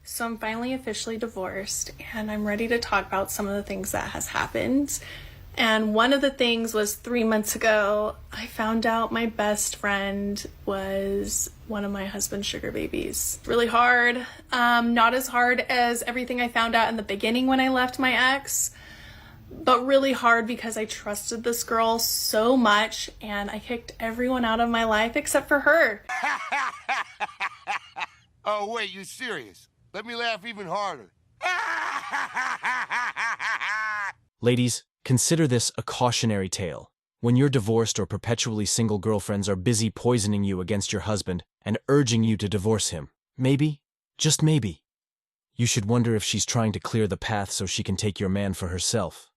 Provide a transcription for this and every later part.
So I'm finally officially divorced and I'm ready to talk about some of the things that has happened. And one of the things was 3 months ago, I found out my best friend was one of my husband's sugar babies. Really hard. Not as hard as everything I found out in the beginning when I left my ex, but really hard because I trusted this girl so much and I kicked everyone out of my life except for her. Oh, wait, you serious? Let me laugh even harder. Ladies, consider this a cautionary tale. When your divorced or perpetually single girlfriends are busy poisoning you against your husband and urging you to divorce him, maybe, just maybe, you should wonder if she's trying to clear the path so she can take your man for herself.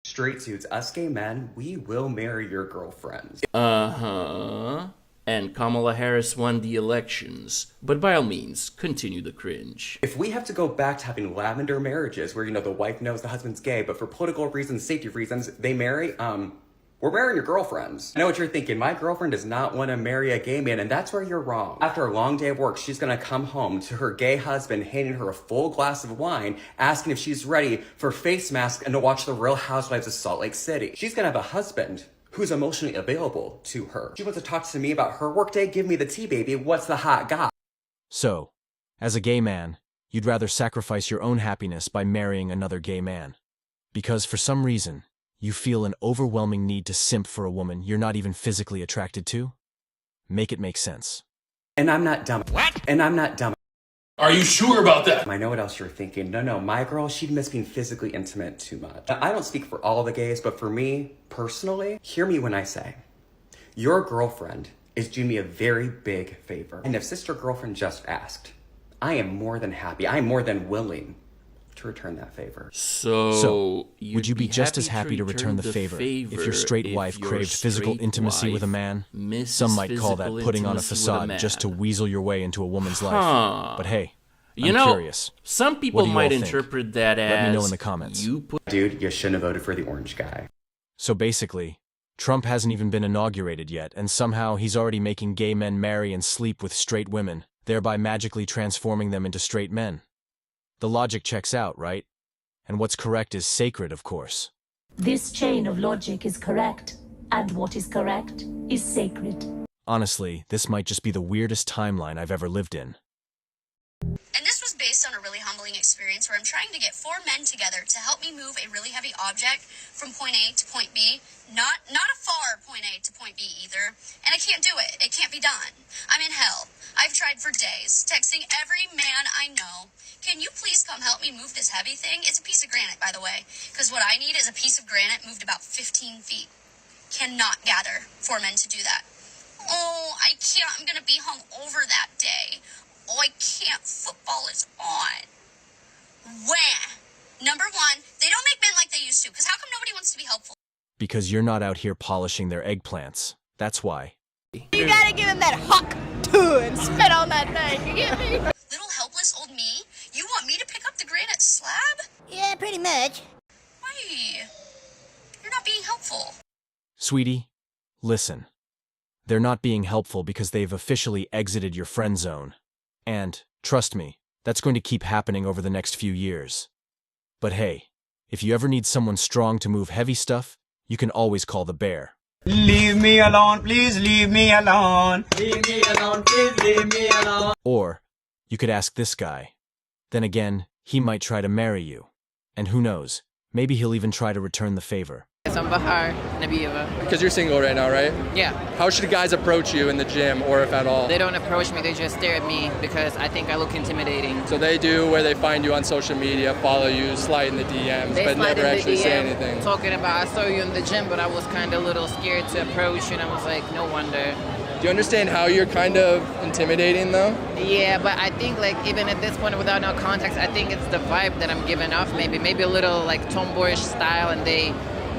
Straight suits, us gay men, we will marry your girlfriends. Uh-huh. And Kamala Harris won the elections. But by all means, continue the cringe. If we have to go back to having lavender marriages where, the wife knows the husband's gay, but for political reasons, safety reasons, they marry, we're marrying your girlfriends. I know what you're thinking. My girlfriend does not want to marry a gay man, and that's where you're wrong. After a long day of work, she's going to come home to her gay husband, handing her a full glass of wine, asking if she's ready for face masks and to watch The Real Housewives of Salt Lake City. She's going to have a husband who's emotionally available to her. She wants to talk to me about her workday. Give me the tea, baby. What's the hot guy? So, as a gay man, you'd rather sacrifice your own happiness by marrying another gay man. Because for some reason, you feel an overwhelming need to simp for a woman you're not even physically attracted to? Make it make sense. And I'm not dumb. What? And I'm not dumb. Are you sure about that? I know what else you're thinking. No, my girl, she'd miss being physically intimate too much. Now, I don't speak for all the gays, but for me, personally, hear me when I say, your girlfriend is doing me a very big favor. And if sister girlfriend just asked, I am more than happy, I am more than willing to return that favor. So would you be just as happy to return the favor if your straight wife craved physical intimacy with a man? Some might call that putting on a facade just to weasel your way into a woman's life. But hey, I'm curious. Some people might think? interpret that as... Let me know in the comments. Dude, you shouldn't have voted for the orange guy. So basically, Trump hasn't even been inaugurated yet, and somehow he's already making gay men marry and sleep with straight women, thereby magically transforming them into straight men. The logic checks out, right? And what's correct is sacred, of course. This chain of logic is correct, and what is correct is sacred. Honestly, this might just be the weirdest timeline I've ever lived in. And this was based on a really humbling experience where I'm trying to get 4 men together to help me move a really heavy object from point A to point B. Not a far point A to point B either. And I can't do it. It can't be done. I'm in hell. I've tried for days, texting every man I know. Can you please come help me move this heavy thing? It's a piece of granite, by the way, because what I need is a piece of granite moved about 15 feet. Cannot gather 4 men to do that. Oh, I can't. I'm going to be hung over that day. Oh, I can't. Football is on. Wah. Number 1, they don't make men like they used to, because how come nobody wants to be helpful? Because you're not out here polishing their eggplants. That's why. You gotta give him that huck too and spit on that thing, you get me? Little helpless old me? You want me to pick up the granite slab? Yeah, pretty much. Why? You're not being helpful. Sweetie, listen. They're not being helpful because they've officially exited your friend zone. And, trust me, that's going to keep happening over the next few years. But hey, if you ever need someone strong to move heavy stuff, you can always call the bear. Leave me alone, please leave me alone. Leave me alone, please leave me alone. Or, you could ask this guy. Then again, he might try to marry you. And who knows, maybe he'll even try to return the favor. I'm Bahar Nabieva. Because you're single right now, right? Yeah. How should guys approach you in the gym, or if at all? They don't approach me, they just stare at me because I think I look intimidating. So they do where they find you on social media, follow you, slide in the DMs, they but never actually say anything. Talking about, I saw you in the gym, but I was kind of a little scared to approach you, and I was like, no wonder. Do you understand how you're kind of intimidating, though? Yeah, but I think, even at this point, without no context, I think it's the vibe that I'm giving off, maybe a little, tomboyish style, and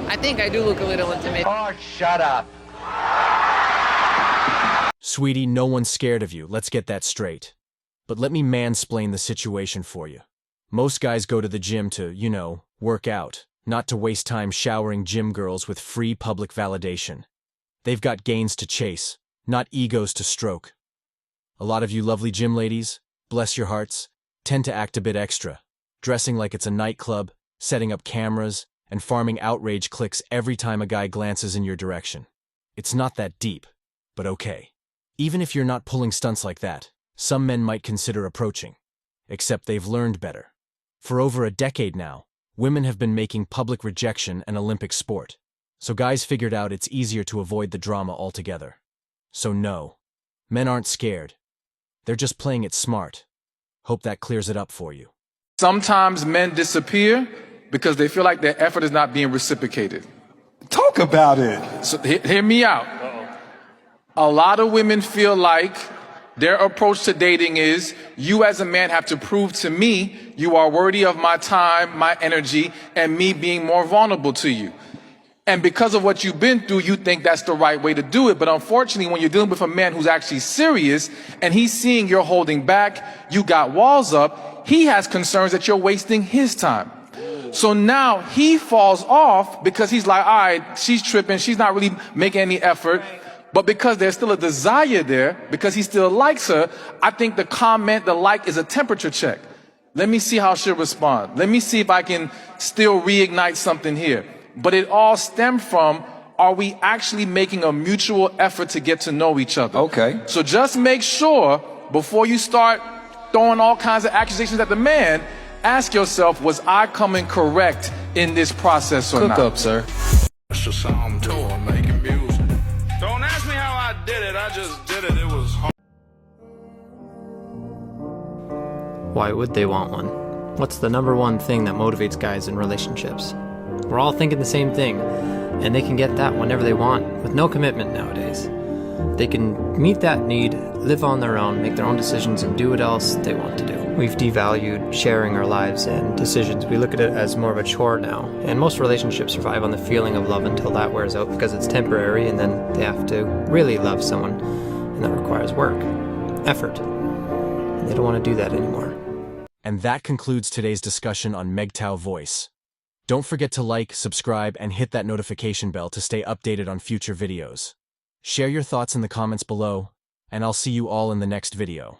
I think I do look a little intimidating. Oh, shut up. Sweetie, no one's scared of you, let's get that straight. But let me mansplain the situation for you. Most guys go to the gym to, work out, not to waste time showering gym girls with free public validation. They've got gains to chase, not egos to stroke. A lot of you lovely gym ladies, bless your hearts, tend to act a bit extra, dressing like it's a nightclub, setting up cameras, and farming outrage clicks every time a guy glances in your direction. It's not that deep, but okay. Even if you're not pulling stunts like that, some men might consider approaching. Except they've learned better. For over a decade now, women have been making public rejection an Olympic sport. So guys figured out it's easier to avoid the drama altogether. So no, men aren't scared. They're just playing it smart. Hope that clears it up for you. Sometimes men disappear because they feel like their effort is not being reciprocated. Talk about it. So hear me out. A lot of women feel like their approach to dating is, you as a man have to prove to me you are worthy of my time, my energy, and me being more vulnerable to you. And because of what you've been through, you think that's the right way to do it. But unfortunately, when you're dealing with a man who's actually serious and he's seeing you're holding back, you got walls up, he has concerns that you're wasting his time. So now he falls off because he's like, all right, she's tripping, she's not really making any effort. But because there's still a desire there, because he still likes her, I think the comment, the like, is a temperature check. Let me see how she'll respond. Let me see if I can still reignite something here. But it all stemmed from, are we actually making a mutual effort to get to know each other? Okay. So just make sure, before you start throwing all kinds of accusations at the man, ask yourself, was I coming correct in this process or not? Cook up, sir. That's just how I'm doing, making music. Don't ask me how I did it, I just did it. It was hard. Why would they want one? What's the number one thing that motivates guys in relationships? We're all thinking the same thing, and they can get that whenever they want, with no commitment nowadays. They can meet that need, live on their own, make their own decisions, and do what else they want to do. We've devalued sharing our lives and decisions. We look at it as more of a chore now, and most relationships survive on the feeling of love until that wears out because it's temporary, and then they have to really love someone, and that requires work, effort, and they don't want to do that anymore. And that concludes today's discussion on Mgtow voice. Don't forget to like, subscribe, and hit that notification bell to stay updated on future videos. Share your thoughts in the comments below, and I'll see you all in the next video.